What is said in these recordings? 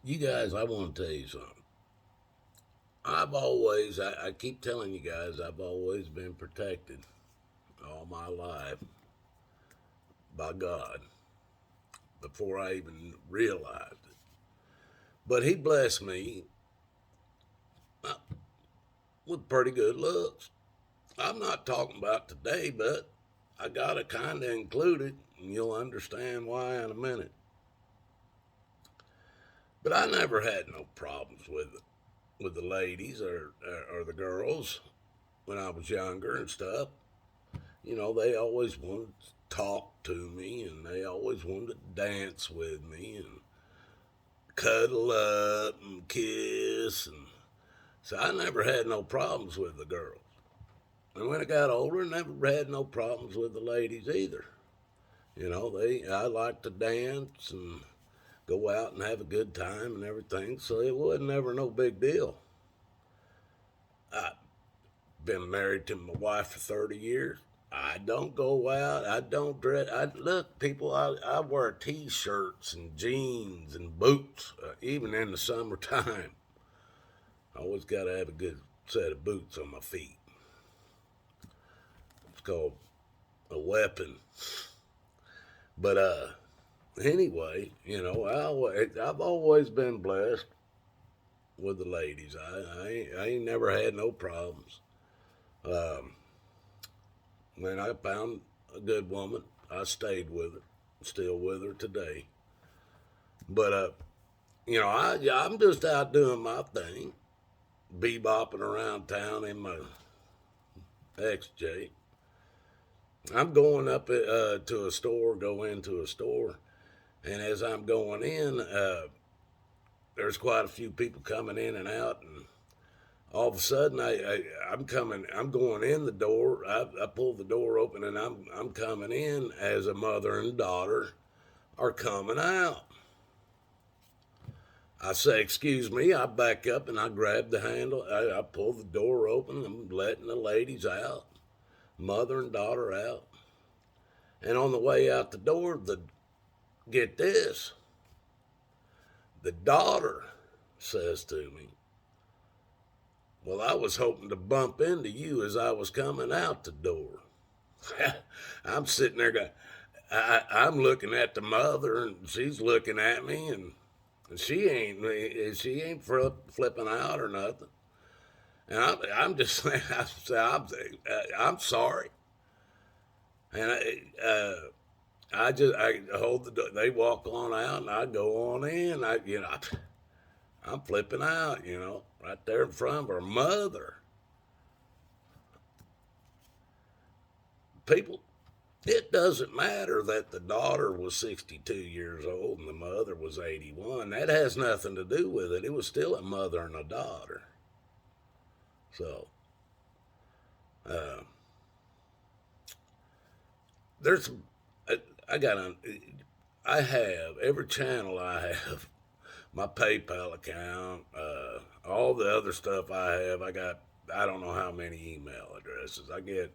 You guys, I want to tell you something. I keep telling you guys, I've always been protected all my life by God before I even realized it. But He blessed me uh, with pretty good looks. I'm not talking about today, but I got to kind of include it, and you'll understand why in a minute. But I never had no problems with the ladies or the girls when I was younger and stuff. You know, they always wanted to talk to me and they always wanted to dance with me and cuddle up and kiss. And so I never had no problems with the girls. And when I got older, I never had no problems with the ladies either. You know, I liked to dance and go out and have a good time and everything, so it wasn't never no big deal. I've been married to my wife for 30 years. I don't go out. I don't dress. I look, people. I wear t-shirts and jeans and boots, even in the summertime. I always got to have a good set of boots on my feet. It's called a weapon. But anyway, you know, I've always been blessed with the ladies. I ain't never had no problems. Um, when I found a good woman, I stayed with her. Still with her today. But you know, I'm just out doing my thing, bebopping around town in my XJ. I'm going up to a store, go into a store, and as I'm going in, there's quite a few people coming in and out, and all of a sudden I'm going in the door. I pull the door open, and I'm coming in as a mother and daughter are coming out. I say, excuse me. I back up and I grab the handle. I pull the door open. I'm letting the ladies out, mother and daughter out. And on the way out the door, get this, the daughter says to me, well, I was hoping to bump into you as I was coming out the door. I'm sitting there going, I'm looking at the mother and she's looking at me and she ain't flipping out or nothing. And I'm just saying, I'm sorry. And I hold the door. They walk on out, and I go on in. I'm flipping out. Right there in front of her mother. People, it doesn't matter that the daughter was 62 years old and the mother was 81. That has nothing to do with it. It was still a mother and a daughter. So, uh, there's I got on. I have every channel I have, my PayPal account, all the other stuff I have. I don't know how many email addresses I get.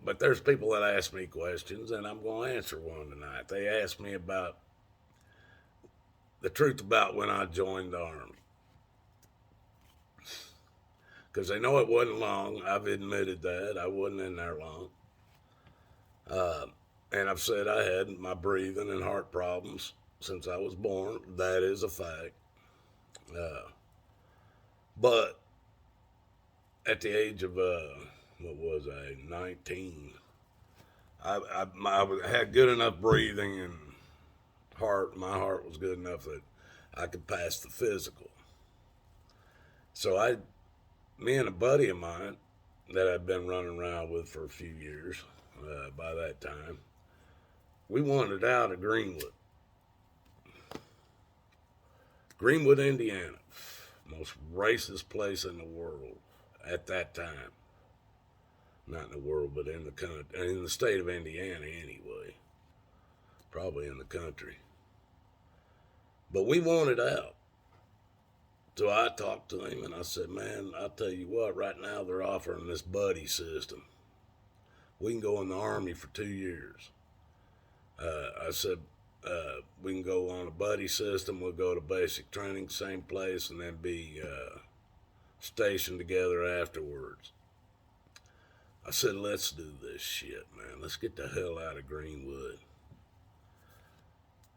But there's people that ask me questions, and I'm going to answer one tonight. They asked me about the truth about when I joined the Army. Because they know it wasn't long. I've admitted that. I wasn't in there long. Uh, and I've said I had my breathing and heart problems since I was born. That is a fact. Uh, but at the age of, what was I, 19, I had good enough breathing and my heart was good enough that I could pass the physical. So me and a buddy of mine that I'd been running around with for a few years by that time, we wandered out of Greenwood, Indiana, most racist place in the world at that time. Not in the world, but in the country, in the state of Indiana anyway. Probably in the country. But we wanted out. So I talked to him and I said, man, I'll tell you what, right now they're offering this buddy system. We can go in the Army for 2 years. I said, We can go on a buddy system. We'll go to basic training, same place, and then be stationed together afterwards. I said, let's do this shit, man. Let's get the hell out of Greenwood.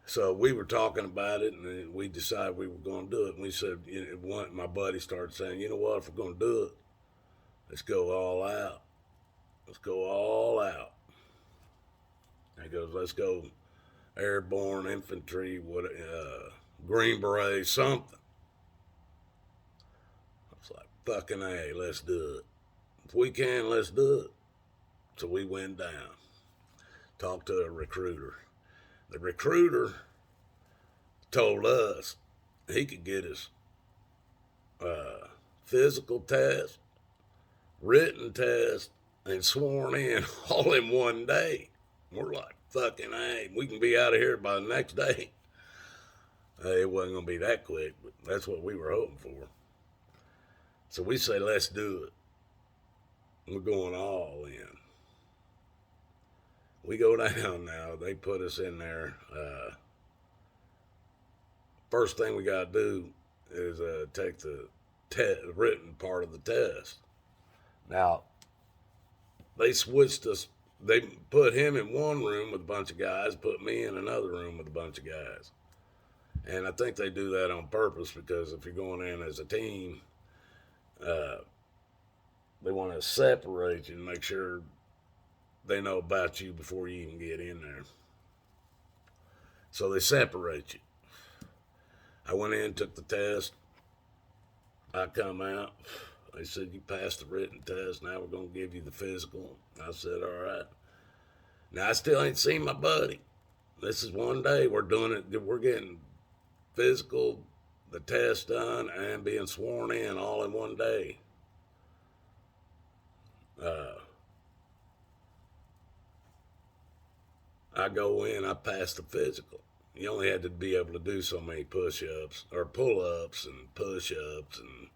So we were talking about it, and then we decided we were going to do it. And we said, my buddy started saying, you know what, if we're going to do it, let's go all out. Let's go all out. And he goes, let's go airborne, infantry, Green Beret, something. I was like, fucking A, let's do it. If we can, let's do it. So we went down, talked to a recruiter. The recruiter told us he could get his physical test, written test, and sworn in all in one day. We're like, fucking A, we can be out of here by the next day. It wasn't going to be that quick, but that's what we were hoping for. So we say, let's do it. We're going all in. We go down now. They put us in there. First thing we got to do is take the written part of the test. Now, they switched us. They put him in one room with a bunch of guys, put me in another room with a bunch of guys. And I think they do that on purpose because if you're going in as a team, they want to separate you and make sure they know about you before you even get in there. So they separate you. I went in, took the test. I come out. They said, you passed the written test. Now we're going to give you the physical. I said, all right. Now, I still ain't seen my buddy. This is one day. We're doing it. We're getting physical, the test done, and being sworn in all in one day. I go in, I pass the physical. You only had to be able to do so many push-ups, or pull-ups and push-ups, and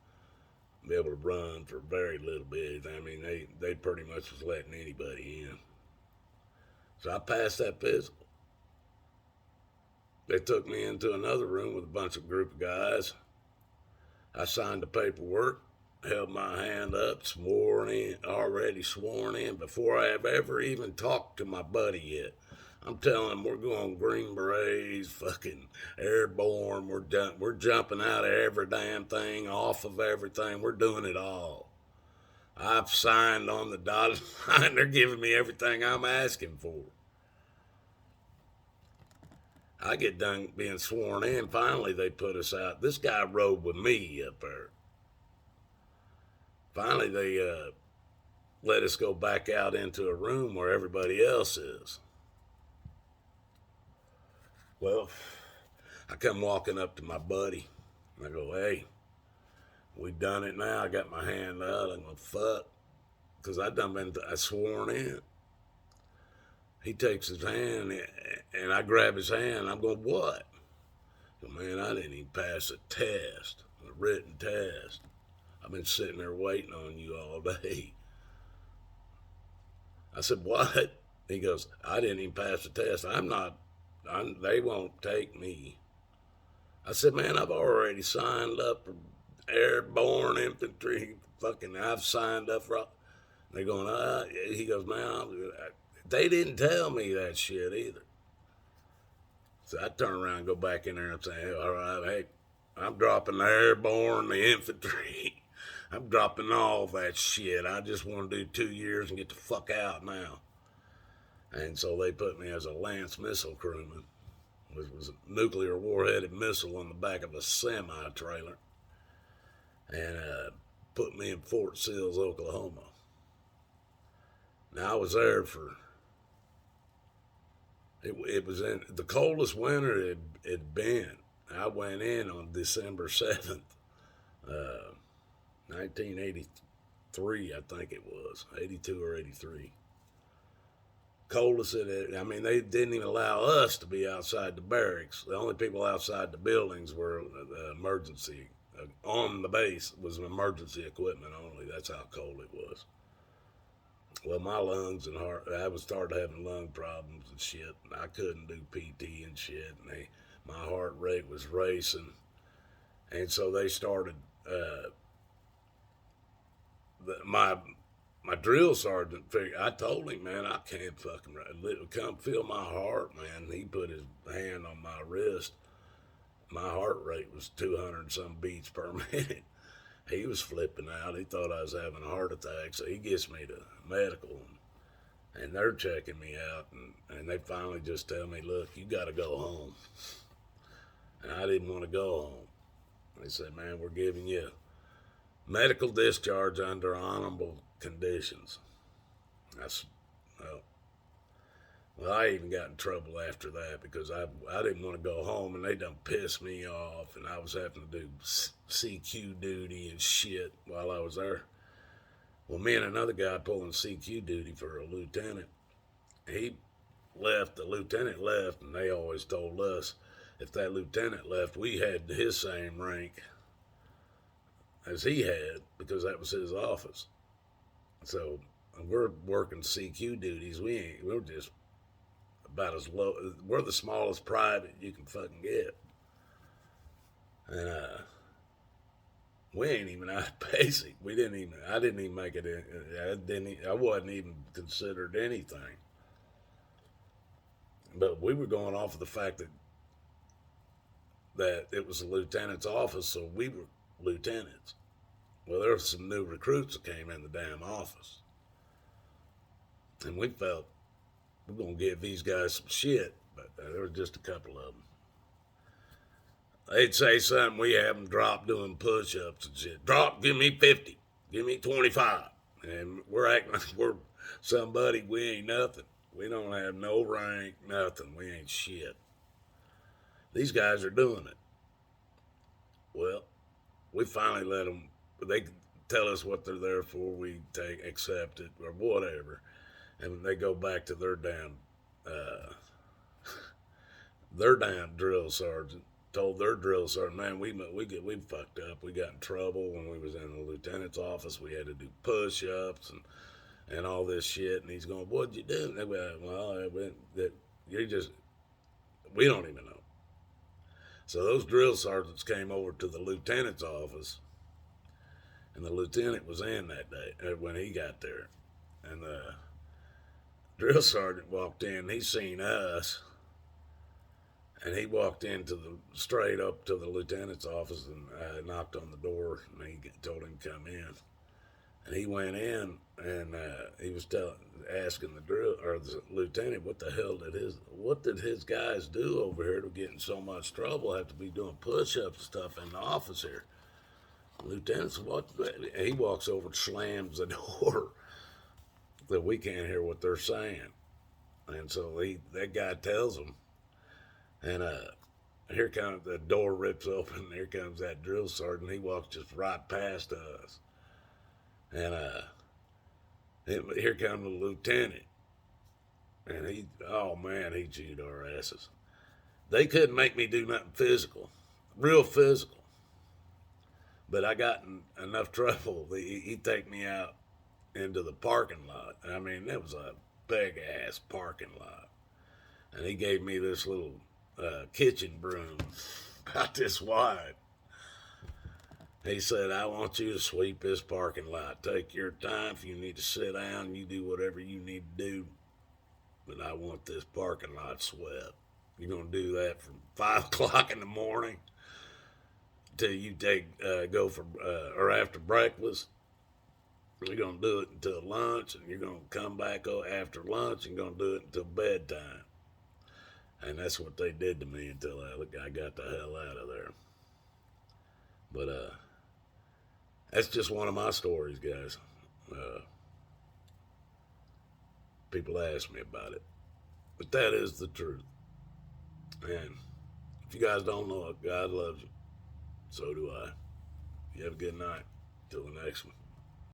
be able to run for very little bit. I mean, they pretty much was letting anybody in. So I passed that physical. They took me into another room with a bunch of group of guys. I signed the paperwork, held my hand up, already sworn in, before I have ever even talked to my buddy yet. I'm telling them we're going Green Berets, fucking airborne. We're jumping out of every damn thing, off of everything. We're doing it all. I've signed on the dotted line. They're giving me everything I'm asking for. I get done being sworn in. Finally, they put us out. This guy rode with me up there. Finally, they let us go back out into a room where everybody else is. Well, I come walking up to my buddy. I go, hey, we done it now. I got my hand out. I'm going, fuck. Because I sworn in. He takes his hand, and I grab his hand. I'm going, what? I go, man, I didn't even pass a test, a written test. I've been sitting there waiting on you all day. I said, what? He goes, I didn't even pass the test. They won't take me. I said, man, I've already signed up for airborne infantry. I've signed up for. They're going, he goes, man, they didn't tell me that shit either. So I turn around and go back in there and say, hey, all right, hey, I'm dropping the airborne, the infantry. I'm dropping all that shit. I just want to do 2 years and get the fuck out now. And so they put me as a Lance missile crewman, which was a nuclear warheaded missile on the back of a semi-trailer, and put me in Fort Sill, Oklahoma. Now I was there for, it was in the coldest winter it had been. I went in on December 7th, 1983, I think it was, 82 or 83. Coldest they didn't even allow us to be outside the barracks. The only people outside the buildings were the emergency. On the base was emergency equipment only. That's how cold it was. Well, my lungs and heart, I was started having lung problems and shit, and I couldn't do PT and shit, and my heart rate was racing, and so they started uh, my drill sergeant figured. I told him, man, I can't fucking come feel my heart, man. He put his hand on my wrist. My heart rate was 200 and some beats per minute. He was flipping out. He thought I was having a heart attack, so he gets me to medical, and they're checking me out, and they finally just tell me, look, you got to go home. And I didn't want to go home. They said, man, we're giving you medical discharge under honorable conditions. I said, well, I even got in trouble after that because I didn't want to go home, and they done pissed me off, and I was having to do CQ duty and shit while I was there. Well, me and another guy pulling CQ duty for a lieutenant, he left, the lieutenant left, and they always told us if that lieutenant left, we had his same rank as he had because that was his office. So we're working CQ duties. We're just about as low. We're the smallest private you can fucking get, and we ain't even out of basic. I didn't even make it in. I wasn't even considered anything. But we were going off of the fact that it was a lieutenant's office, so we were lieutenants. Well, there were some new recruits that came in the damn office, and we felt we're going to give these guys some shit, but there were just a couple of them. They'd say something, we have them drop doing push-ups and shit. Drop, give me 50, give me 25. And we're acting like we're somebody, we ain't nothing. We don't have no rank, nothing. We ain't shit. These guys are doing it. Well, we finally let them, they tell us what they're there for, we accept it, or whatever. And they go back to their damn drill sergeant. Told their drill sergeant, man, we fucked up. We got in trouble when we was in the lieutenant's office. We had to do push-ups and all this shit. And he's going, what'd you do? And they went, well, we don't even know. So those drill sergeants came over to the lieutenant's office, and the lieutenant was in that day when he got there. And the drill sergeant walked in. He seen us, and he walked straight up to the lieutenant's office and knocked on the door, and he told him to come in. And he went in, and he was asking the lieutenant, what did his guys do over here to get in so much trouble? Have to be doing push-ups and stuff in the office here. The lieutenant's he walks over and slams the door that we can't hear what they're saying. And so that guy tells him, and here comes, the door rips open, and here comes that drill sergeant. He walks just right past us. And here comes the lieutenant. And he chewed our asses. They couldn't make me do nothing physical, real physical. But I got in enough trouble. He'd take me out into the parking lot. I mean, it was a big ass parking lot. And he gave me this little kitchen broom about this wide. He said, I want you to sweep this parking lot. Take your time. If you need to sit down, you do whatever you need to do. But I want this parking lot swept. You're going to do that from 5 o'clock in the morning till you or after breakfast. You're going to do it until lunch, and you're going to come back after lunch and going to do it until bedtime. And that's what they did to me until I got the hell out of there. But that's just one of my stories, guys. People ask me about it. But that is the truth. And if you guys don't know it, God loves you. So do I. You have a good night. Till the next one.